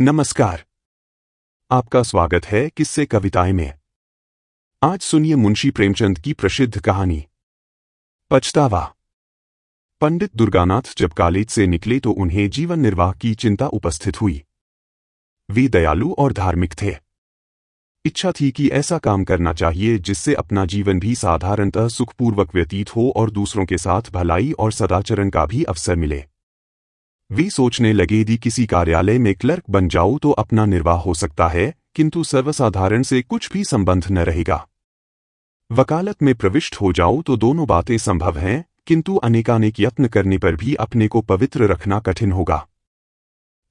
नमस्कार। आपका स्वागत है किस्से कविताएं में। आज सुनिए मुंशी प्रेमचंद की प्रसिद्ध कहानी पछतावा। पंडित दुर्गानाथ जब कॉलेज से निकले तो उन्हें जीवन निर्वाह की चिंता उपस्थित हुई। वे दयालु और धार्मिक थे। इच्छा थी कि ऐसा काम करना चाहिए जिससे अपना जीवन भी साधारणतः सुखपूर्वक व्यतीत हो और दूसरों के साथ भलाई और सदाचरण का भी अवसर मिले। वे सोचने लगे यदि किसी कार्यालय में क्लर्क बन जाऊं तो अपना निर्वाह हो सकता है, किंतु सर्वसाधारण से कुछ भी संबंध न रहेगा। वकालत में प्रविष्ट हो जाऊं तो दोनों बातें संभव हैं, किंतु अनेकानेक यत्न करने पर भी अपने को पवित्र रखना कठिन होगा।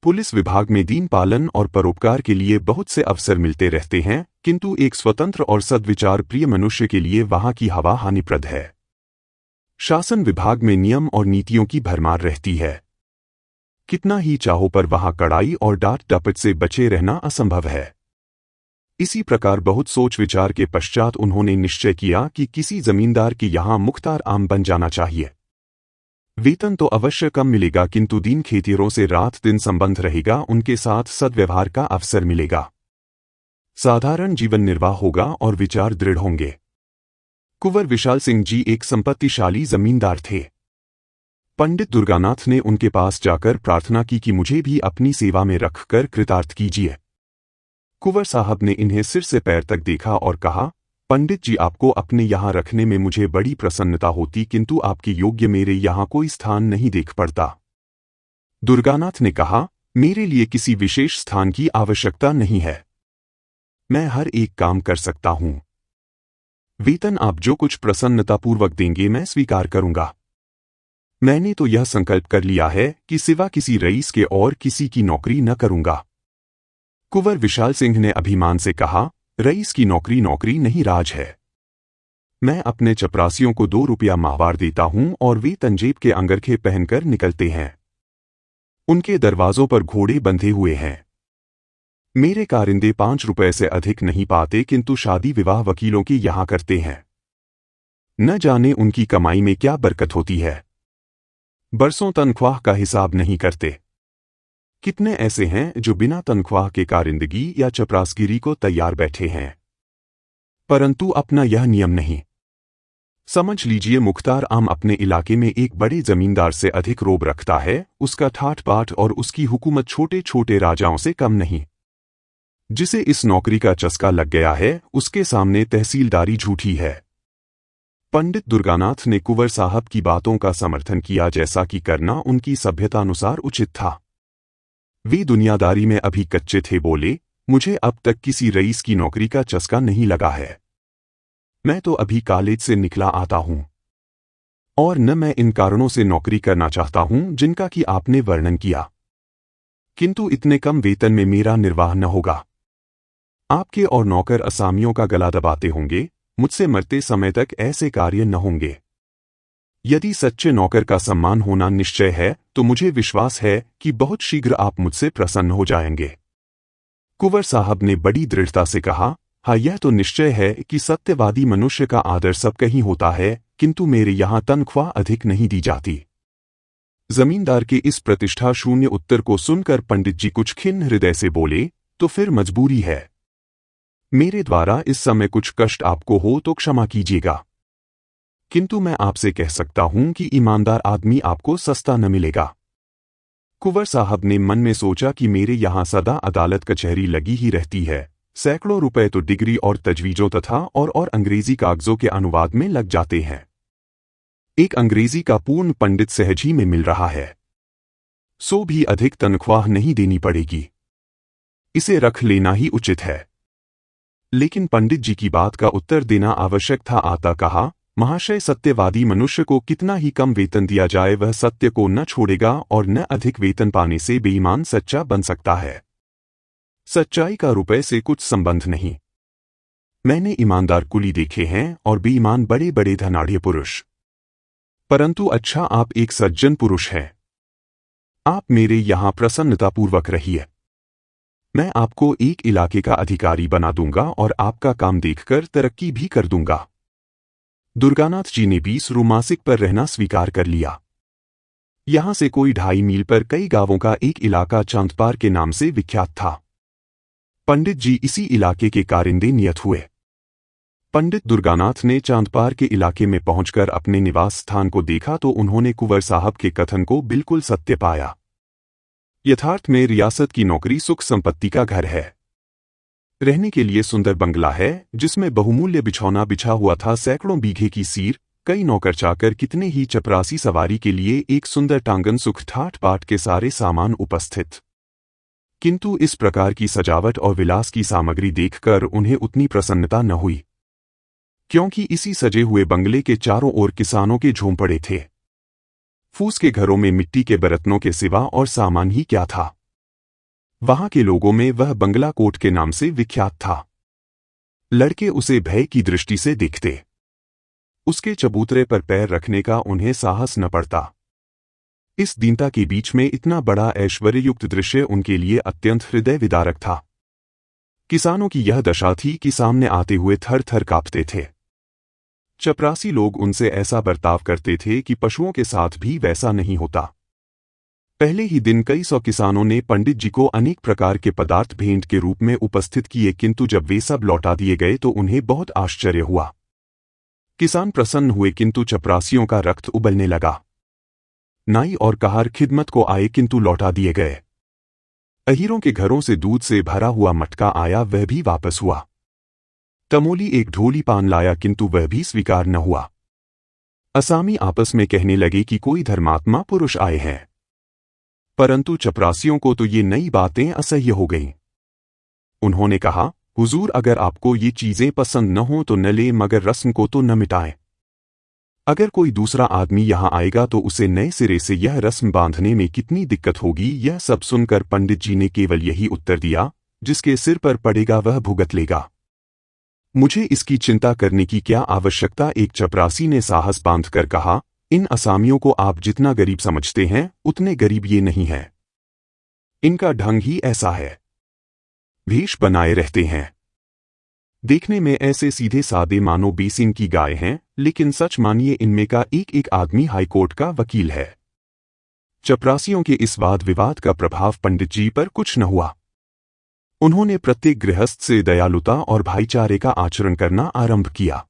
पुलिस विभाग में दीन पालन और परोपकार के लिए बहुत से अवसर मिलते रहते हैं, किंतु एक स्वतंत्र और सद्विचार प्रिय मनुष्य के लिए वहां की हवा हानिप्रद है। शासन विभाग में नियम और नीतियों की भरमार रहती है। कितना ही चाहो पर वहां कड़ाई और डांट डपट से बचे रहना असंभव है। इसी प्रकार बहुत सोच विचार के पश्चात उन्होंने निश्चय किया कि किसी जमींदार के यहां मुख्तार आम बन जाना चाहिए। वेतन तो अवश्य कम मिलेगा, किंतु दीन खेतिहरों से रात दिन संबंध रहेगा, उनके साथ सद्व्यवहार का अवसर मिलेगा। साधारण जीवन निर्वाह होगा और विचार दृढ़ होंगे। कुंवर विशाल सिंह जी एक संपत्तिशाली जमींदार थे। पंडित दुर्गानाथ ने उनके पास जाकर प्रार्थना की कि मुझे भी अपनी सेवा में रखकर कृतार्थ कीजिए। कुंवर साहब ने इन्हें सिर से पैर तक देखा और कहा, पंडित जी, आपको अपने यहाँ रखने में मुझे बड़ी प्रसन्नता होती, किंतु आपके योग्य मेरे यहाँ कोई स्थान नहीं देख पड़ता। दुर्गानाथ ने कहा, मेरे लिए किसी विशेष स्थान की आवश्यकता नहीं है। मैं हर एक काम कर सकता हूं। वेतन आप जो कुछ प्रसन्नतापूर्वक देंगे मैं स्वीकार करूंगा। मैंने तो यह संकल्प कर लिया है कि सिवा किसी रईस के और किसी की नौकरी न करूंगा। कुंवर विशाल सिंह ने अभिमान से कहा, रईस की नौकरी नौकरी नहीं, राज है। मैं अपने चपरासियों को 2 रुपया माहवार देता हूं और वे तंजेब के अंगरखे पहनकर निकलते हैं। उनके दरवाजों पर घोड़े बंधे हुए हैं। मेरे कारिंदे 5 रुपए से अधिक नहीं पाते, किंतु शादी विवाह वकीलों के यहां करते हैं। न जाने उनकी कमाई में क्या बरकत होती है। बरसों तनख्वाह का हिसाब नहीं करते। कितने ऐसे हैं जो बिना तनख्वाह के कारिंदगी या चपरासगिरी को तैयार बैठे हैं। परंतु अपना यह नियम नहीं। समझ लीजिए, मुख्तार आम अपने इलाके में एक बड़े जमींदार से अधिक रोब रखता है। उसका ठाठ बाट और उसकी हुकूमत छोटे छोटे राजाओं से कम नहीं। जिसे इस नौकरी का चस्का लग गया है, उसके सामने तहसीलदारी झूठी है। पंडित दुर्गानाथ ने कुंवर साहब की बातों का समर्थन किया, जैसा कि करना उनकी सभ्यतानुसार उचित था। वे दुनियादारी में अभी कच्चे थे। बोले, मुझे अब तक किसी रईस की नौकरी का चस्का नहीं लगा है। मैं तो अभी कॉलेज से निकला आता हूं, और न मैं इन कारणों से नौकरी करना चाहता हूं जिनका कि आपने वर्णन किया। किंतु इतने कम वेतन में मेरा निर्वाह न होगा। आपके और नौकर असामियों का गला दबाते होंगे, मुझसे मरते समय तक ऐसे कार्य न होंगे। यदि सच्चे नौकर का सम्मान होना निश्चय है तो मुझे विश्वास है कि बहुत शीघ्र आप मुझसे प्रसन्न हो जाएंगे। कुंवर साहब ने बड़ी दृढ़ता से कहा, हाँ, यह तो निश्चय है कि सत्यवादी मनुष्य का आदर सब कहीं होता है, किंतु मेरे यहाँ तनख्वाह अधिक नहीं दी जाती। जमींदार के इस प्रतिष्ठा शून्य उत्तर को सुनकर पंडित जी कुछ खिन्न हृदय से बोले, तो फिर मजबूरी है। मेरे द्वारा इस समय कुछ कष्ट आपको हो तो क्षमा कीजिएगा, किंतु मैं आपसे कह सकता हूं कि ईमानदार आदमी आपको सस्ता न मिलेगा। कुंवर साहब ने मन में सोचा कि मेरे यहां सदा अदालत कचहरी लगी ही रहती है। सैकड़ों रुपए तो डिग्री और तजवीजों तथा और अंग्रेजी कागजों के अनुवाद में लग जाते हैं। एक अंग्रेजी का पूर्ण पंडित सहज ही में मिल रहा है। सो भी अधिक तनख्वाह नहीं देनी पड़ेगी। इसे रख लेना ही उचित है। लेकिन पंडित जी की बात का उत्तर देना आवश्यक था। आता कहा, महाशय, सत्यवादी मनुष्य को कितना ही कम वेतन दिया जाए वह सत्य को न छोड़ेगा, और न अधिक वेतन पाने से बेईमान सच्चा बन सकता है। सच्चाई का रुपए से कुछ संबंध नहीं। मैंने ईमानदार कुली देखे हैं और बेईमान बड़े बड़े धनाढ़ पुरुष। परंतु अच्छा, आप एक सज्जन पुरुष हैं। आप मेरे यहां प्रसन्नतापूर्वक रहिए। मैं आपको एक इलाके का अधिकारी बना दूंगा और आपका काम देखकर तरक्की भी कर दूंगा। दुर्गानाथ जी ने 20 रु मासिक पर रहना स्वीकार कर लिया। यहां से कोई 2.5 मील पर कई गांवों का एक इलाका चांदपार के नाम से विख्यात था। पंडित जी इसी इलाके के कारिंदे नियत हुए। पंडित दुर्गानाथ ने चांदपार के इलाके में पहुंचकर अपने निवास स्थान को देखा तो उन्होंने कुंवर साहब के कथन को बिल्कुल सत्य पाया। यथार्थ में रियासत की नौकरी सुख संपत्ति का घर है। रहने के लिए सुंदर बंगला है जिसमें बहुमूल्य बिछौना बिछा हुआ था, सैकड़ों बीघे की सीर, कई नौकर चाकर, कितने ही चपरासी, सवारी के लिए एक सुंदर टांगन, सुख ठाट बाट के सारे सामान उपस्थित। किंतु इस प्रकार की सजावट और विलास की सामग्री देखकर उन्हें उतनी प्रसन्नता न हुई, क्योंकि इसी सजे हुए बंगले के चारों ओर किसानों के झोंपड़े थे। फूस के घरों में मिट्टी के बर्तनों के सिवा और सामान ही क्या था। वहां के लोगों में वह बंगला कोट के नाम से विख्यात था। लड़के उसे भय की दृष्टि से देखते, उसके चबूतरे पर पैर रखने का उन्हें साहस न पड़ता। इस दीनता के बीच में इतना बड़ा ऐश्वर्ययुक्त दृश्य उनके लिए अत्यंत हृदय विदारक था। किसानों की यह दशा थी कि सामने आते हुए थर थर कांपते थे। चपरासी लोग उनसे ऐसा बर्ताव करते थे कि पशुओं के साथ भी वैसा नहीं होता। पहले ही दिन कई सौ किसानों ने पंडित जी को अनेक प्रकार के पदार्थ भेंट के रूप में उपस्थित किए, किंतु जब वे सब लौटा दिए गए तो उन्हें बहुत आश्चर्य हुआ। किसान प्रसन्न हुए किंतु चपरासियों का रक्त उबलने लगा। नाई और कहार खिदमत को आए किंतु लौटा दिए गए। अहीरों के घरों से दूध से भरा हुआ मटका आया, वह भी वापस हुआ। तमोली एक ढोली पान लाया किंतु वह भी स्वीकार न हुआ। असामी आपस में कहने लगे कि कोई धर्मात्मा पुरुष आए हैं, परंतु चपरासियों को तो ये नई बातें असह्य हो गईं। उन्होंने कहा, हुजूर, अगर आपको ये चीजें पसंद न हो तो न ले, मगर रस्म को तो न मिटाएं। अगर कोई दूसरा आदमी यहां आएगा तो उसे नए सिरे से यह रस्म बांधने में कितनी दिक्कत होगी। यह सब सुनकर पंडित जी ने केवल यही उत्तर दिया, जिसके सिर पर पड़ेगा वह भुगत लेगा। मुझे इसकी चिंता करने की क्या आवश्यकता। एक चपरासी ने साहस बांधकर कहा, इन असामियों को आप जितना गरीब समझते हैं उतने गरीब ये नहीं है। इनका ढंग ही ऐसा है, भेष बनाए रहते हैं। देखने में ऐसे सीधे सादे मानो बेसिन की गाय हैं, लेकिन सच मानिए इनमें का एक एक आदमी हाईकोर्ट का वकील है। चपरासियों के इस वाद विवाद का प्रभाव पंडित जी पर कुछ न हुआ। उन्होंने प्रत्येक गृहस्थ से दयालुता और भाईचारे का आचरण करना आरंभ किया।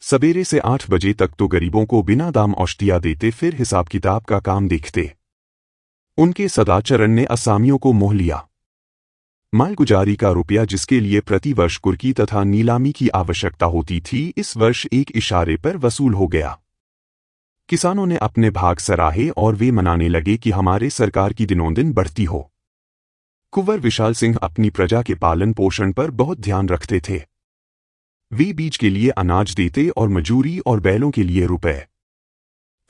सवेरे से 8 बजे तक तो गरीबों को बिना दाम औषधियां देते, फिर हिसाब किताब का काम देखते। उनके सदाचरण ने असामियों को मोह लिया। मालगुजारी का रुपया, जिसके लिए प्रतिवर्ष कुर्की तथा नीलामी की आवश्यकता होती थी, इस वर्ष एक इशारे पर वसूल हो गया। किसानों ने अपने भाग सराहे और वे मनाने लगे कि हमारे सरकार की दिनोंदिन बढ़ती हो। कुंवर विशाल सिंह अपनी प्रजा के पालन पोषण पर बहुत ध्यान रखते थे। वे बीज के लिए अनाज देते और मजूरी और बैलों के लिए रुपए।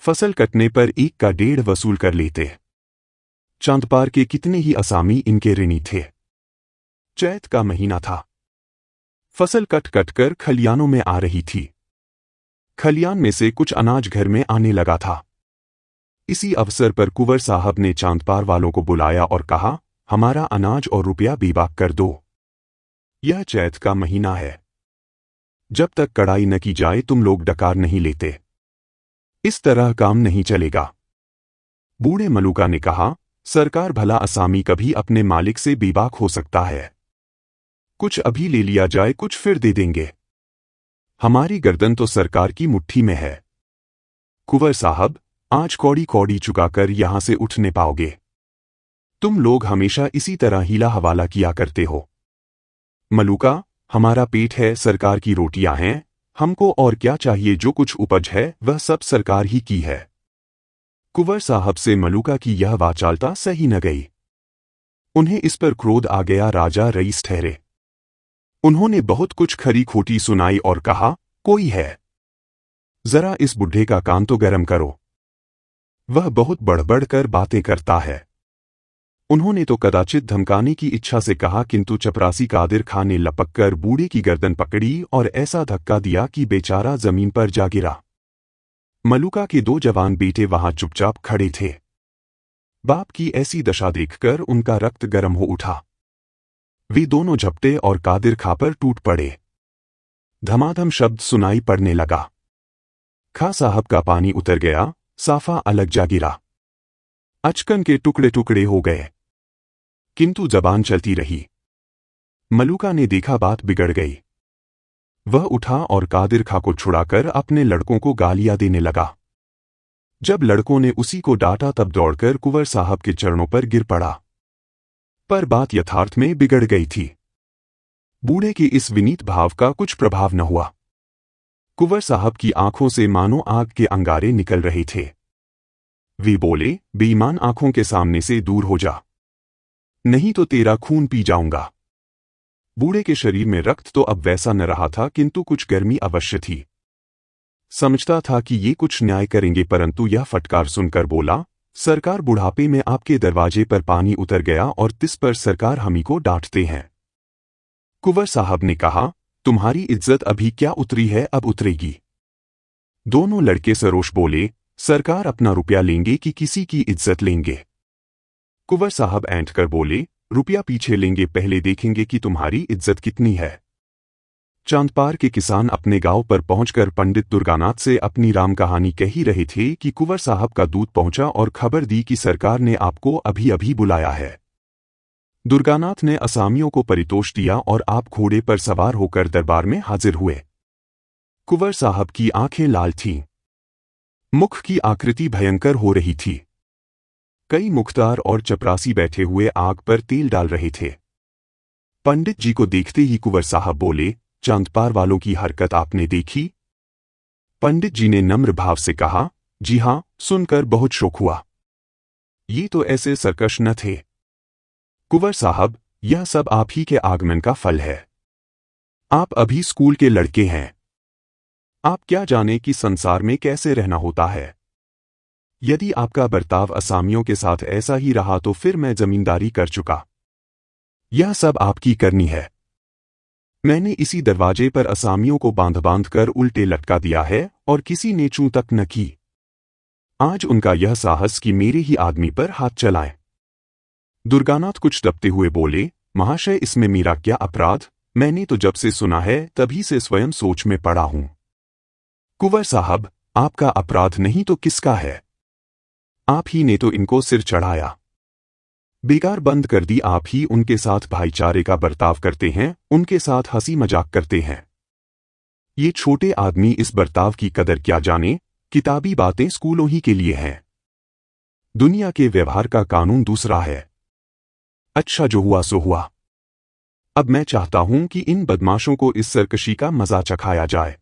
फसल कटने पर 1 का 1.5 वसूल कर लेते। चांदपार के कितने ही असामी इनके ऋणी थे। चैत का महीना था। फसल कट कट कर खलियानों में आ रही थी। खलियान में से कुछ अनाज घर में आने लगा था। इसी अवसर पर कुंवर साहब ने चांदपार वालों को बुलाया और कहा, हमारा अनाज और रुपया बेबाक कर दो। यह चैत का महीना है। जब तक कड़ाई न की जाए तुम लोग डकार नहीं लेते। इस तरह काम नहीं चलेगा। बूढ़े मलूका ने कहा, सरकार भला असामी कभी अपने मालिक से बेबाक हो सकता है। कुछ अभी ले लिया जाए, कुछ फिर दे देंगे। हमारी गर्दन तो सरकार की मुट्ठी में है। कुंवर साहब, आज कौड़ी कौड़ी चुकाकर यहां से उठ नहीं पाओगे। तुम लोग हमेशा इसी तरह हीला हवाला किया करते हो। मलूका, हमारा पेट है, सरकार की रोटियां हैं, हमको और क्या चाहिए। जो कुछ उपज है वह सब सरकार ही की है। कुंवर साहब से मलूका की यह वाचालता सही न गई। उन्हें इस पर क्रोध आ गया। राजा रईस ठहरे। उन्होंने बहुत कुछ खरी खोटी सुनाई और कहा, कोई है, जरा इस बुढ़े का कान तो गरम करो, वह बहुत बढ़ कर बातें करता है। उन्होंने तो कदाचित धमकाने की इच्छा से कहा, किंतु चपरासी कादिर खां ने लपक कर बूढ़े की गर्दन पकड़ी और ऐसा धक्का दिया कि बेचारा जमीन पर जा गिरा। मलूका के 2 जवान बेटे वहां चुपचाप खड़े थे। बाप की ऐसी दशा देखकर उनका रक्त गर्म हो उठा। वे दोनों झपटे और कादिर खां पर टूट पड़े। धमाधम शब्द सुनाई पड़ने लगा। खां साहब का पानी उतर गया, साफा अलग जा गिरा। अचकन के टुकड़े टुकड़े हो गए, किंतु जबान चलती रही। मलूका ने देखा बात बिगड़ गई। वह उठा और कादिर खां को छुड़ाकर अपने लड़कों को गालियां देने लगा। जब लड़कों ने उसी को डांटा तब दौड़कर कुंवर साहब के चरणों पर गिर पड़ा। पर बात यथार्थ में बिगड़ गई थी। बूढ़े के इस विनीत भाव का कुछ प्रभाव न हुआ। कुंवर साहब की आंखों से मानो आग के अंगारे निकल रहे थे। वे बोले, बेईमान, आंखों के सामने से दूर हो जा, नहीं तो तेरा खून पी जाऊंगा। बूढ़े के शरीर में रक्त तो अब वैसा न रहा था, किंतु कुछ गर्मी अवश्य थी। समझता था कि ये कुछ न्याय करेंगे, परंतु यह फटकार सुनकर बोला, सरकार, बुढ़ापे में आपके दरवाजे पर पानी उतर गया और तिस पर सरकार हमी को डांटते हैं। कुंवर साहब ने कहा, तुम्हारी इज्जत अभी क्या उतरी है, अब उतरेगी। दोनों लड़के सरोष बोले, सरकार अपना रुपया लेंगे कि किसी की इज्जत लेंगे। कुंवर साहब ऐंठ कर बोले, रुपया पीछे लेंगे, पहले देखेंगे कि तुम्हारी इज्जत कितनी है। चांदपार के किसान अपने गांव पर पहुंचकर पंडित दुर्गानाथ से अपनी राम कहानी कह ही रहे थे कि कुंवर साहब का दूत पहुंचा और खबर दी कि सरकार ने आपको अभी अभी बुलाया है। दुर्गानाथ ने असामियों को परितोष दिया और आप घोड़े पर सवार होकर दरबार में हाजिर हुए। कुंवर साहब की आंखें लाल थीं। मुख की आकृति भयंकर हो रही थी। कई मुख्तार और चपरासी बैठे हुए आग पर तेल डाल रहे थे। पंडित जी को देखते ही कुंवर साहब बोले, चांदपार वालों की हरकत आपने देखी? पंडित जी ने नम्र भाव से कहा, जी हां, सुनकर बहुत शोक हुआ। ये तो ऐसे सरकश न थे। कुंवर साहब, यह सब आप ही के आगमन का फल है। आप अभी स्कूल के लड़के हैं। आप क्या जाने कि संसार में कैसे रहना होता है। यदि आपका बर्ताव असामियों के साथ ऐसा ही रहा तो फिर मैं जमींदारी कर चुका। यह सब आपकी करनी है। मैंने इसी दरवाजे पर असामियों को बांध बांध कर उल्टे लटका दिया है और किसी ने चूं तक न की। आज उनका यह साहस कि मेरे ही आदमी पर हाथ चलाएं। दुर्गानाथ कुछ दबते हुए बोले, महाशय, इसमें मेरा क्या अपराध? मैंने तो जब से सुना है तभी से स्वयं सोच में पड़ा हूं। कुंवर साहब, आपका अपराध नहीं तो किसका है? आप ही ने तो इनको सिर चढ़ाया। बेकार बंद कर दी। आप ही उनके साथ भाईचारे का बर्ताव करते हैं, उनके साथ हंसी मजाक करते हैं। ये छोटे आदमी इस बर्ताव की कदर क्या जाने। किताबी बातें स्कूलों ही के लिए हैं। दुनिया के व्यवहार का कानून दूसरा है। अच्छा, जो हुआ सो हुआ। अब मैं चाहता हूं कि इन बदमाशों को इस सरकशी का मजा चखाया जाए।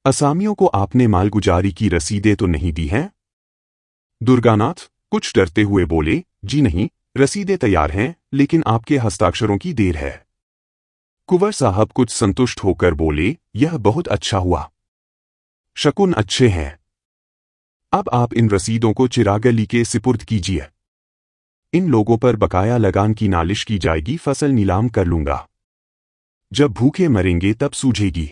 असामियों को आपने मालगुजारी की रसीदें तो नहीं दी हैं? दुर्गानाथ कुछ डरते हुए बोले, जी नहीं, रसीदें तैयार हैं, लेकिन आपके हस्ताक्षरों की देर है। कुंवर साहब कुछ संतुष्ट होकर बोले, यह बहुत अच्छा हुआ। शकुन अच्छे हैं। अब आप इन रसीदों को चिरागली के सिपुर्द कीजिए। इन लोगों पर बकाया लगान की नालिश की जाएगी। फसल नीलाम कर लूंगा। जब भूखे मरेंगे तब सूझेगी।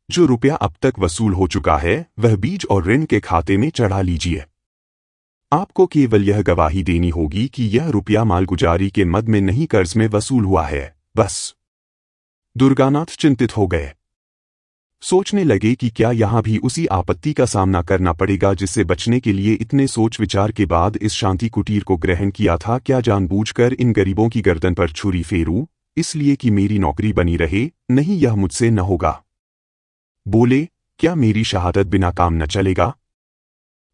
जो रुपया अब तक वसूल हो चुका है वह बीज और ऋण के खाते में चढ़ा लीजिए। आपको केवल यह गवाही देनी होगी कि यह रुपया मालगुजारी के मद में नहीं, कर्ज में वसूल हुआ है, बस। दुर्गानाथ चिंतित हो गए। सोचने लगे कि क्या यहां भी उसी आपत्ति का सामना करना पड़ेगा जिससे बचने के लिए इतने सोच विचार के बाद इस शांति कुटीर को ग्रहण किया था। क्या जानबूझकर इन गरीबों की गर्दन पर छुरी फेरूं, इसलिए कि मेरी नौकरी बनी रहे? नहीं, यह मुझसे न होगा। बोले, क्या मेरी शहादत बिना काम न चलेगा?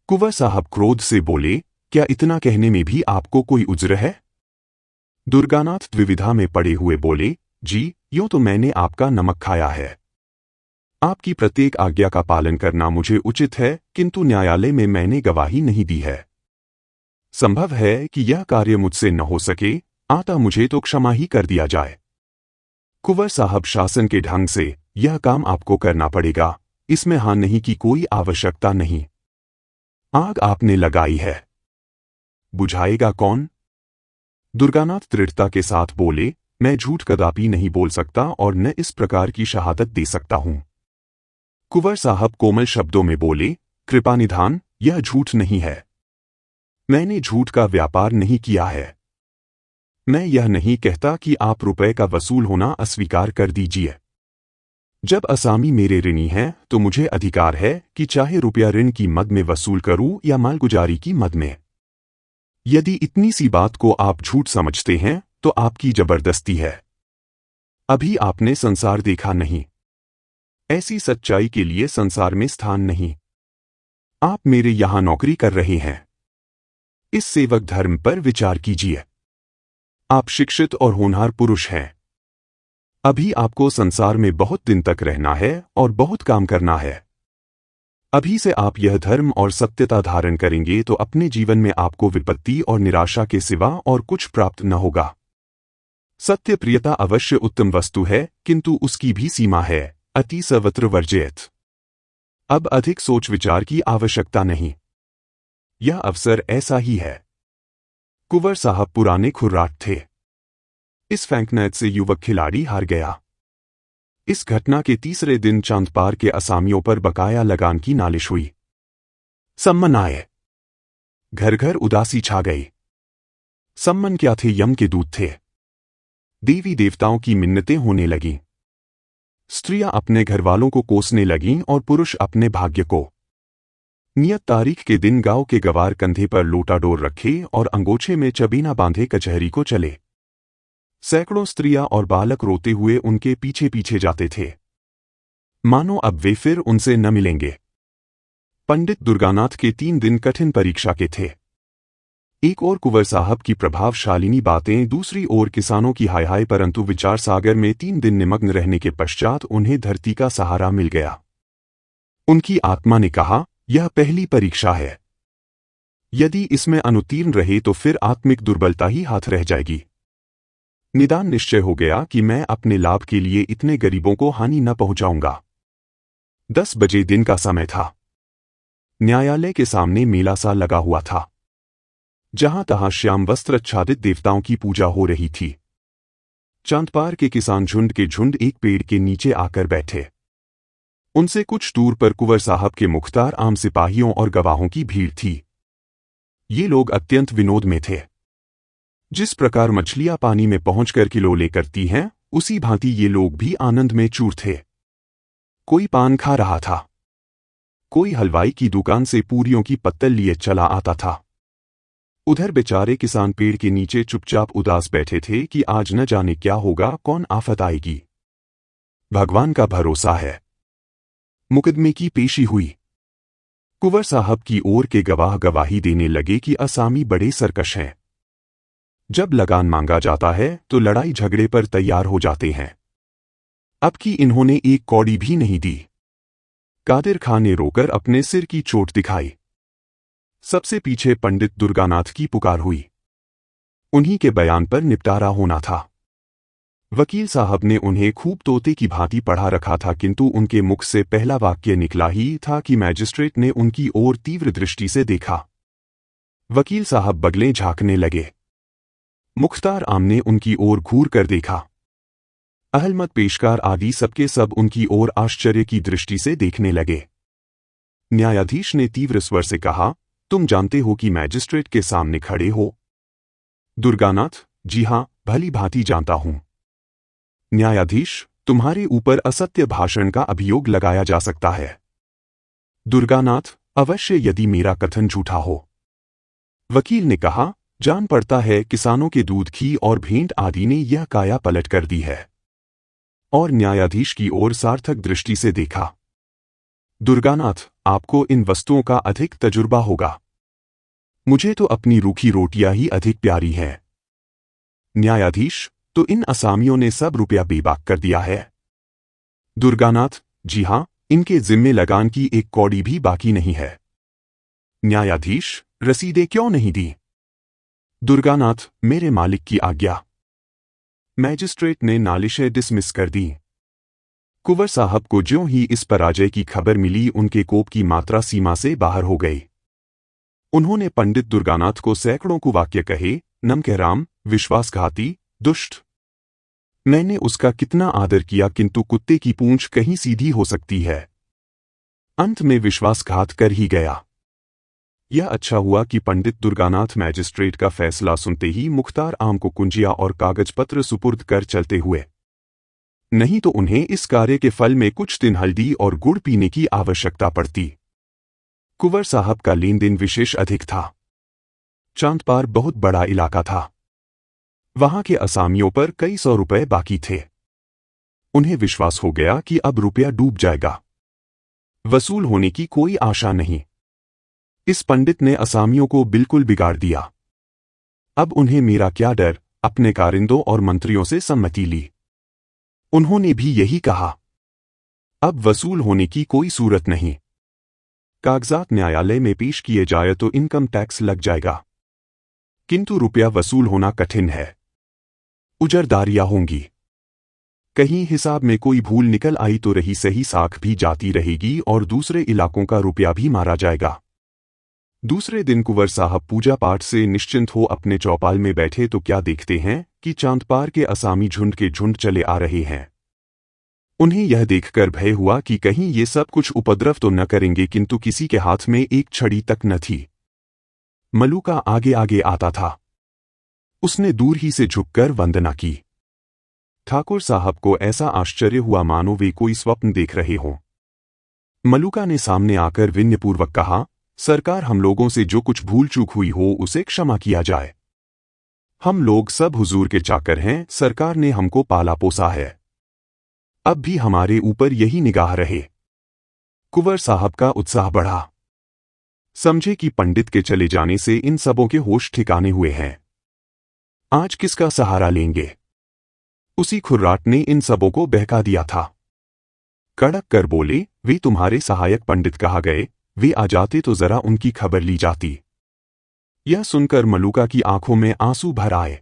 कुंवर साहब क्रोध से बोले, क्या इतना कहने में भी आपको कोई उज्र है? दुर्गानाथ द्विविधा में पड़े हुए बोले, जी, यूं तो मैंने आपका नमक खाया है। आपकी प्रत्येक आज्ञा का पालन करना मुझे उचित है, किंतु न्यायालय में मैंने गवाही नहीं दी है। संभव है कि यह कार्य मुझसे न हो सके, आता मुझे तो क्षमा ही कर दिया जाए। कुंवर साहब, शासन के ढंग से यह काम आपको करना पड़ेगा, इसमें हां नहीं की कोई आवश्यकता नहीं। आग आपने लगाई है, बुझाएगा कौन? दुर्गानाथ दृढ़ता के साथ बोले, मैं झूठ कदापि नहीं बोल सकता और न इस प्रकार की शहादत दे सकता हूं। कुंवर साहब कोमल शब्दों में बोले, कृपा निधान, यह झूठ नहीं है। मैंने झूठ का व्यापार नहीं किया है। मैं यह नहीं कहता कि आप रुपए का वसूल होना अस्वीकार कर दीजिए। जब असामी मेरे ऋणी हैं तो मुझे अधिकार है कि चाहे रुपया ऋण की मद में वसूल करूं या मालगुजारी की मद में। यदि इतनी सी बात को आप झूठ समझते हैं तो आपकी जबरदस्ती है। अभी आपने संसार देखा नहीं। ऐसी सच्चाई के लिए संसार में स्थान नहीं। आप मेरे यहां नौकरी कर रहे हैं। इस सेवक धर्म पर विचार कीजिए। आप शिक्षित और होनहार पुरुष हैं। अभी आपको संसार में बहुत दिन तक रहना है और बहुत काम करना है। अभी से आप यह धर्म और सत्यता धारण करेंगे तो अपने जीवन में आपको विपत्ति और निराशा के सिवा और कुछ प्राप्त न होगा। सत्य प्रियता अवश्य उत्तम वस्तु है, किंतु उसकी भी सीमा है, अति सर्वत्र वर्जयेत। अब अधिक सोच विचार की आवश्यकता नहीं। यह अवसर ऐसा ही है। कुंवर साहब पुराने खुर्राट थे। इस फैंकनैत से युवक खिलाड़ी हार गया। इस घटना के तीसरे दिन चांदपार के असामियों पर बकाया लगान की नालिश हुई। सम्मन आए। घर घर उदासी छा गई। सम्मन क्या थे? यम के दूत थे। देवी देवताओं की मिन्नतें होने लगीं। स्त्रियां अपने घरवालों को कोसने लगीं और पुरुष अपने भाग्य को। नियत तारीख के दिन गांव के गवार कंधे पर लोटा डोर रखे और अंगोछे में चबीना बांधे कचहरी को चले। सैकड़ों स्त्रियां और बालक रोते हुए उनके पीछे पीछे जाते थे, मानो अब वे फिर उनसे न मिलेंगे। पंडित दुर्गानाथ के 3 दिन कठिन परीक्षा के थे। एक ओर कुंवर साहब की प्रभावशालिनी बातें, दूसरी ओर किसानों की हाय हाय, परंतु विचार सागर में 3 दिन निमग्न रहने के पश्चात उन्हें धरती का सहारा मिल गया। उनकी आत्मा ने कहा, यह पहली परीक्षा है। यदि इसमें अनुत्तीर्ण रहे तो फिर आत्मिक दुर्बलता ही हाथ रह जाएगी। निदान निश्चय हो गया कि मैं अपने लाभ के लिए इतने गरीबों को हानि न पहुंचाऊंगा। 10 बजे दिन का समय था। न्यायालय के सामने मेला सा लगा हुआ था। जहां तहां श्याम वस्त्राच्छादित देवताओं की पूजा हो रही थी। चांदपार के किसान झुंड के झुंड एक पेड़ के नीचे आकर बैठे। उनसे कुछ दूर पर कुंवर साहब के मुख्तार आम सिपाहियों और गवाहों की भीड़ थी। ये लोग अत्यंत विनोद में थे। जिस प्रकार मछलियां पानी में पहुंचकर किलोले करती हैं, उसी भांति ये लोग भी आनंद में चूर थे। कोई पान खा रहा था। कोई हलवाई की दुकान से पूरियों की पत्तल लिए चला आता था। उधर बेचारे किसान पेड़ के नीचे चुपचाप उदास बैठे थे कि आज न जाने क्या होगा, कौन आफत आएगी। भगवान का भरोसा है। मुकदमे की पेशी हुई। कुंवर साहब की ओर के गवाह गवाही देने लगे कि असामी बड़े सरकश हैं। जब लगान मांगा जाता है तो लड़ाई झगड़े पर तैयार हो जाते हैं। अब की इन्होंने एक कौड़ी भी नहीं दी। कादिर खां ने रोकर अपने सिर की चोट दिखाई। सबसे पीछे पंडित दुर्गानाथ की पुकार हुई। उन्हीं के बयान पर निपटारा होना था। वकील साहब ने उन्हें खूब तोते की भांति पढ़ा रखा था, किंतु उनके मुख से पहला वाक्य निकला ही था कि मैजिस्ट्रेट ने उनकी ओर तीव्र दृष्टि से देखा। वकील साहब बगलें झांकने लगे। मुख्तार आम ने उनकी ओर घूर कर देखा। अहलमत पेशकार आदि सबके सब उनकी ओर आश्चर्य की दृष्टि से देखने लगे। न्यायाधीश ने तीव्र स्वर से कहा, तुम जानते हो कि मैजिस्ट्रेट के सामने खड़े हो? दुर्गानाथ, जी हां, भली भांति जानता हूं। न्यायाधीश, तुम्हारे ऊपर असत्य भाषण का अभियोग लगाया जा सकता है। दुर्गानाथ, अवश्य, यदि मेरा कथन झूठा हो। वकील ने कहा, जान पड़ता है किसानों के दूध, घी और भेंट आदि ने यह काया पलट कर दी है। और न्यायाधीश की ओर सार्थक दृष्टि से देखा। दुर्गानाथ, आपको इन वस्तुओं का अधिक तजुर्बा होगा। मुझे तो अपनी रूखी रोटियां ही अधिक प्यारी हैं। न्यायाधीश, तो इन असामियों ने सब रुपया बेबाक कर दिया है। दुर्गानाथ, जी हां, इनके जिम्मे लगान की एक कौड़ी भी बाकी नहीं है। न्यायाधीश, रसीदें क्यों नहीं दी? दुर्गानाथ, मेरे मालिक की आज्ञा। मैजिस्ट्रेट ने नालिशें डिसमिस कर दी। कुंवर साहब को ज्यों ही इस पराजय की खबर मिली, उनके कोप की मात्रा सीमा से बाहर हो गई। उन्होंने पंडित दुर्गानाथ को सैकड़ों कुवाक्य कहे, नमकहराम, विश्वासघाती, दुष्ट। मैंने उसका कितना आदर किया, किंतु कुत्ते की पूंछ कहीं सीधी हो सकती है। अंत में विश्वासघात कर ही गया। यह अच्छा हुआ कि पंडित दुर्गानाथ मैजिस्ट्रेट का फैसला सुनते ही मुख्तार आम को कुंजिया और कागज पत्र सुपुर्द कर चलते हुए। नहीं तो उन्हें इस कार्य के फल में कुछ दिन हल्दी और गुड़ पीने की आवश्यकता पड़ती। कुंवर साहब का लेन देन विशेष अधिक था। चांदपार बहुत बड़ा इलाका था। वहां के असामियों पर कई 100 रुपए बाकी थे। उन्हें विश्वास हो गया कि अब रुपया डूब जाएगा, वसूल होने की कोई आशा नहीं। इस पंडित ने असामियों को बिल्कुल बिगाड़ दिया। अब उन्हें मेरा क्या डर, अपने कारिंदों और मंत्रियों से सम्मति ली। उन्होंने भी यही कहा, अब वसूल होने की कोई सूरत नहीं। कागजात न्यायालय में पेश किए जाए तो इनकम टैक्स लग जाएगा, किंतु रुपया वसूल होना कठिन है। उजरदारियां होंगी। कहीं हिसाब में कोई भूल निकल आई तो रही सही साख भी जाती रहेगी और दूसरे इलाकों का रुपया भी मारा जाएगा। दूसरे दिन कुंवर साहब पूजा पाठ से निश्चिंत हो अपने चौपाल में बैठे तो क्या देखते हैं कि चांदपार के असामी झुंड के झुंड चले आ रहे हैं। उन्हें यह देखकर भय हुआ कि कहीं ये सब कुछ उपद्रव तो न करेंगे, किंतु किसी के हाथ में एक छड़ी तक न थी। मलूका आगे आगे आता था। उसने दूर ही से झुककर वंदना की। ठाकुर साहब को ऐसा आश्चर्य हुआ मानो वे कोई स्वप्न देख रहे हों। मलूका ने सामने आकर विनयपूर्वक कहा, सरकार, हम लोगों से जो कुछ भूल चूक हुई हो उसे क्षमा किया जाए। हम लोग सब हुजूर के चाकर हैं, सरकार ने हमको पाला पोसा है, अब भी हमारे ऊपर यही निगाह रहे। कुंवर साहब का उत्साह बढ़ा। समझे कि पंडित के चले जाने से इन सबों के होश ठिकाने हुए हैं। आज किसका सहारा लेंगे? उसी खुर्राट ने इन सबों को बहका दिया था। कड़क कर बोले, वे तुम्हारे सहायक पंडित कहाँ गए? वे आ जाते तो जरा उनकी खबर ली जाती। यह सुनकर मलूका की आंखों में आंसू भर आए।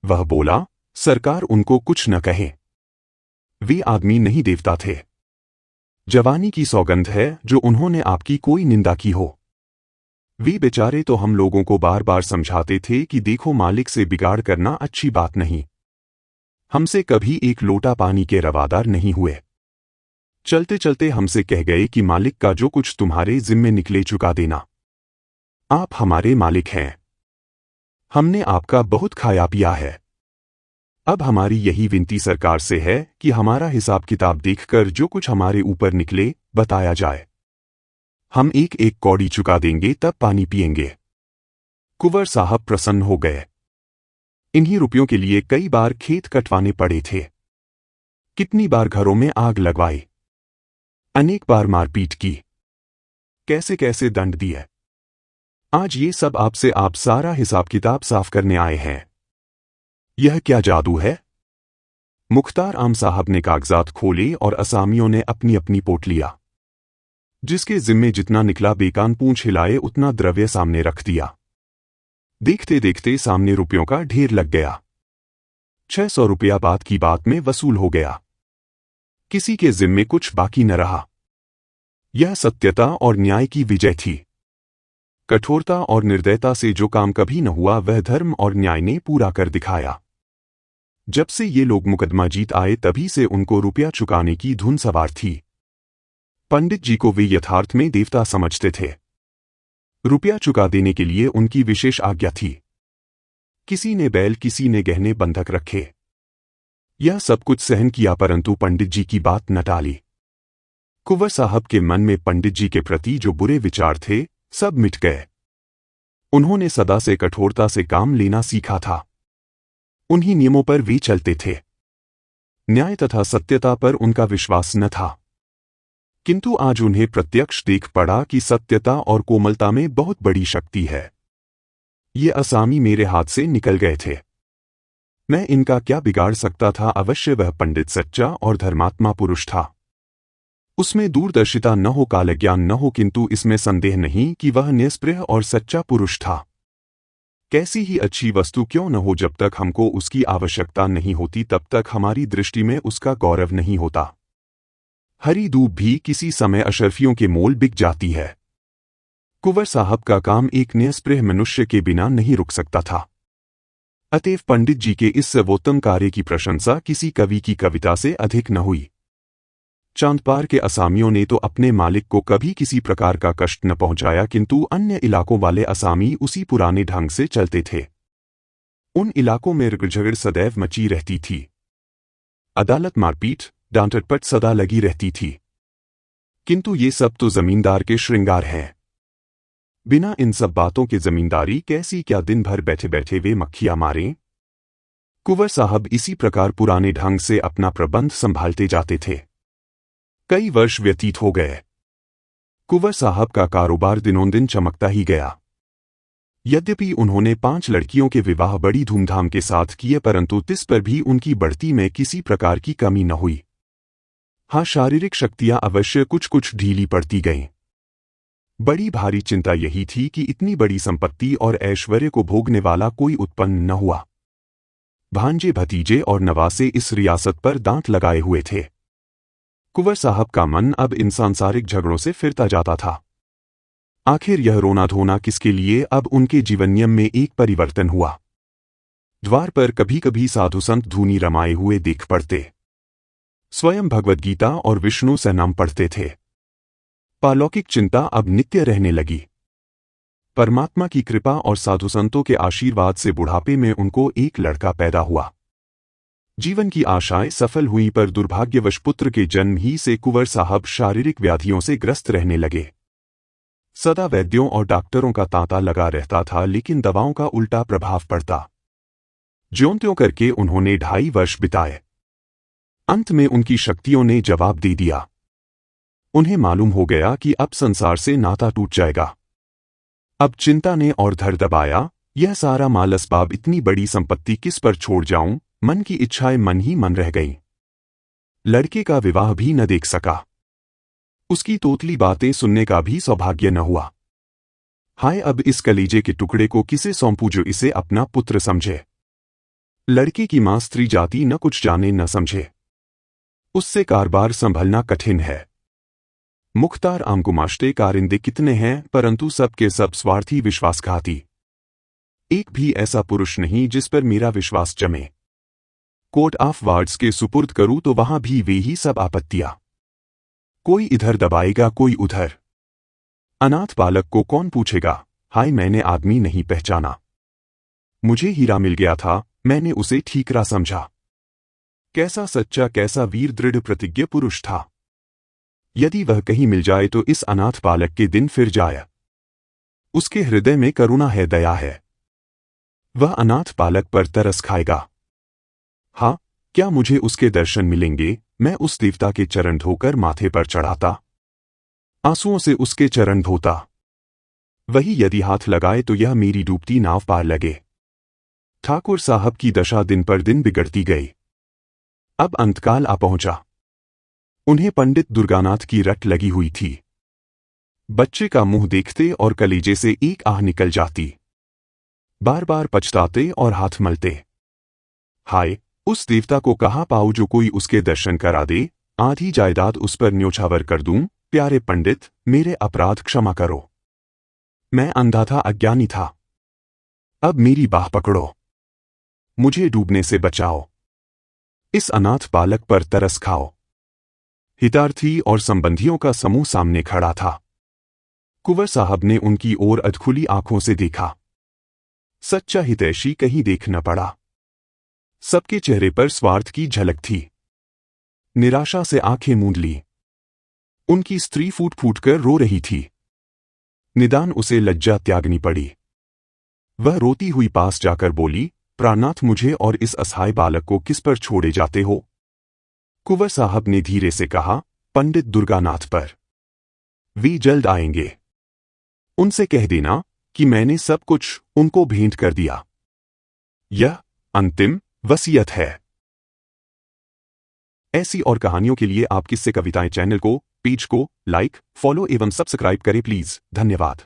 वह बोला, सरकार, उनको कुछ न कहे। वे आदमी नहीं देवता थे। जवानी की सौगंध है जो उन्होंने आपकी कोई निंदा की हो। वे बेचारे तो हम लोगों को बार बार समझाते थे कि देखो, मालिक से बिगाड़ करना अच्छी बात नहीं। हमसे कभी एक लोटा पानी के रवादार नहीं हुए। चलते चलते हमसे कह गए कि मालिक का जो कुछ तुम्हारे जिम्मे निकले चुका देना। आप हमारे मालिक हैं। हमने आपका बहुत खाया पिया है। अब हमारी यही विनती सरकार से है कि हमारा हिसाब किताब देखकर जो कुछ हमारे ऊपर निकले बताया जाए। हम एक एक कौड़ी चुका देंगे, तब पानी पिएंगे। कुंवर साहब प्रसन्न हो गए। इन्हीं रुपयों के लिए कई बार खेत कटवाने पड़े थे। कितनी बार घरों में आग लगवाई। अनेक बार मारपीट की। कैसे कैसे दंड दिए। आज ये सब आपसे आप सारा हिसाब किताब साफ करने आए हैं। यह क्या जादू है? मुख्तार आम साहब ने कागजात खोले और असामियों ने अपनी अपनी पोट लिया। जिसके जिम्मे जितना निकला बेकान पूंछ हिलाए उतना द्रव्य सामने रख दिया। देखते देखते सामने रुपयों का ढेर लग गया। 600 रुपया बात की बात में वसूल हो गया। किसी के जिम्मे कुछ बाकी न रहा। यह सत्यता और न्याय की विजय थी। कठोरता और निर्दयता से जो काम कभी न हुआ वह धर्म और न्याय ने पूरा कर दिखाया। जब से ये लोग मुकदमा जीत आए तभी से उनको रुपया चुकाने की धुन सवार थी। पंडित जी को वे यथार्थ में देवता समझते थे। रुपया चुका देने के लिए उनकी विशेष आज्ञा थी। किसी ने बैल, किसी ने गहने बंधक रखे। यह सब कुछ सहन किया, परंतु पंडित जी की बात न टाली। कुंवर साहब के मन में पंडित जी के प्रति जो बुरे विचार थे सब मिट गए। उन्होंने सदा से कठोरता से काम लेना सीखा था। उन्हीं नियमों पर वे चलते थे। न्याय तथा सत्यता पर उनका विश्वास न था। किंतु आज उन्हें प्रत्यक्ष देख पड़ा कि सत्यता और कोमलता में बहुत बड़ी शक्ति है। ये असामी मेरे हाथ से निकल गए थे। मैं इनका क्या बिगाड़ सकता था? अवश्य वह पंडित सच्चा और धर्मात्मा पुरुष था। उसमें दूरदर्शिता न हो, कालज्ञान न हो, किंतु इसमें संदेह नहीं कि वह निष्पृह और सच्चा पुरुष था। कैसी ही अच्छी वस्तु क्यों न हो, जब तक हमको उसकी आवश्यकता नहीं होती तब तक हमारी दृष्टि में उसका गौरव नहीं होता। हरी दूब भी किसी समय अशर्फियों के मोल बिक जाती है। कुंवर साहब का काम एक निष्पृह मनुष्य के बिना नहीं रुक सकता था। अतएव पंडित जी के इस सर्वोत्तम कार्य की प्रशंसा किसी कवि की कविता से अधिक न हुई। चांदपार के असामियों ने तो अपने मालिक को कभी किसी प्रकार का कष्ट न पहुंचाया, किंतु अन्य इलाकों वाले असामी उसी पुराने ढंग से चलते थे। उन इलाकों में झगड़ सदैव मची रहती थी। अदालत, मारपीट, डांटपट सदा लगी रहती थी। किंतु ये सब तो जमींदार के श्रृंगार हैं। बिना इन सब बातों के जमींदारी कैसी, क्या दिन भर बैठे बैठे वे मक्खियां मारें। कुंवर साहब इसी प्रकार पुराने ढंग से अपना प्रबंध संभालते जाते थे। कई वर्ष व्यतीत हो गए। कुंवर साहब का कारोबार दिनों दिन चमकता ही गया। यद्यपि उन्होंने 5 लड़कियों के विवाह बड़ी धूमधाम के साथ किए, परंतु तिस पर भी उनकी बढ़ती में किसी प्रकार की कमी न हुई। हाँ, शारीरिक शक्तियां अवश्य कुछ कुछ ढीली पड़ती गईं। बड़ी भारी चिंता यही थी कि इतनी बड़ी संपत्ति और ऐश्वर्य को भोगने वाला कोई उत्पन्न न हुआ। भांजे, भतीजे और नवासे इस रियासत पर दांत लगाए हुए थे। कुंवर साहब का मन अब इन सांसारिक झगड़ों से फिरता जाता था। आखिर यह रोना धोना किसके लिए? अब उनके जीवननियम में एक परिवर्तन हुआ। द्वार पर कभी कभी साधु संत धूनी रमाए हुए देख पड़ते। स्वयं भगवद गीता और विष्णु सहनाम पढ़ते थे। पालौकिक चिंता अब नित्य रहने लगी। परमात्मा की कृपा और साधु संतों के आशीर्वाद से बुढ़ापे में उनको एक लड़का पैदा हुआ। जीवन की आशाएं सफल हुई, पर दुर्भाग्यवश पुत्र के जन्म ही से कुंवर साहब शारीरिक व्याधियों से ग्रस्त रहने लगे। सदा वैद्यों और डॉक्टरों का तांता लगा रहता था, लेकिन दवाओं का उल्टा प्रभाव पड़ता। ज्यों-त्यों करके उन्होंने 2.5 वर्ष बिताए। अंत में उनकी शक्तियों ने जवाब दे दिया। उन्हें मालूम हो गया कि अब संसार से नाता टूट जाएगा। अब चिंता ने और धर दबाया, यह सारा माल असबाब, इतनी बड़ी संपत्ति किस पर छोड़ जाऊं? मन की इच्छाएं मन ही मन रह गईं। लड़के का विवाह भी न देख सका। उसकी तोतली बातें सुनने का भी सौभाग्य न हुआ। हाय, अब इस कलेजे के टुकड़े को किसे सौंपूं जो इसे अपना पुत्र समझे? लड़के की मां स्त्री जाति न कुछ जाने न समझे। उससे कारबार संभलना कठिन है। मुख्तार आमगुमाश्ते कारिंदे कितने हैं, परंतु सब के सब स्वार्थी, विश्वासघाती। एक भी ऐसा पुरुष नहीं जिस पर मेरा विश्वास जमे। कोर्ट ऑफ वार्ड्स के सुपुर्द करूं तो वहां भी वे ही सब आपत्तियां। कोई इधर दबाएगा, कोई उधर। अनाथ बालक को कौन पूछेगा? हाय, मैंने आदमी नहीं पहचाना। मुझे हीरा मिल गया था, मैंने उसे ठीकरा समझा। कैसा सच्चा, कैसा वीर, दृढ़ प्रतिज्ञ पुरुष था। यदि वह कहीं मिल जाए तो इस अनाथ बालक के दिन फिर जाए। उसके हृदय में करुणा है, दया है। वह अनाथ बालक पर तरस खाएगा। हाँ, क्या मुझे उसके दर्शन मिलेंगे? मैं उस देवता के चरण धोकर माथे पर चढ़ाता, आंसुओं से उसके चरण धोता। वही यदि हाथ लगाए तो यह मेरी डूबती नाव पार लगे। ठाकुर साहब की दशा दिन पर दिन बिगड़ती गई। अब अंतकाल आ पहुंचा। उन्हें पंडित दुर्गानाथ की रट लगी हुई थी। बच्चे का मुंह देखते और कलेजे से एक आह निकल जाती। बार बार पछताते और हाथ मलते। हाय, उस देवता को कहाँ पाऊं जो कोई उसके दर्शन करा दे? आधी जायदाद उस पर न्योछावर कर दूं। प्यारे पंडित, मेरे अपराध क्षमा करो। मैं अंधा था, अज्ञानी था। अब मेरी बाह पकड़ो, मुझे डूबने से बचाओ। इस अनाथ बालक पर तरस खाओ। हितार्थी और संबंधियों का समूह सामने खड़ा था। कुंवर साहब ने उनकी ओर अधखुली आंखों से देखा। सच्चा हितैषी कहीं देख न पड़ा। सबके चेहरे पर स्वार्थ की झलक थी। निराशा से आंखें मूंद ली। उनकी स्त्री फूट फूट कर रो रही थी। निदान उसे लज्जा त्यागनी पड़ी। वह रोती हुई पास जाकर बोली, प्राणनाथ, मुझे और इस असहाय बालक को किस पर छोड़े जाते हो? कुंवर साहब ने धीरे से कहा, पंडित दुर्गानाथ पर। वे जल्द आएंगे। उनसे कह देना कि मैंने सब कुछ उनको भेंट कर दिया। यह अंतिम वसीयत है। ऐसी और कहानियों के लिए आप किस्से कविताएं चैनल को, पेज को लाइक, फॉलो एवं सब्सक्राइब करें प्लीज। धन्यवाद।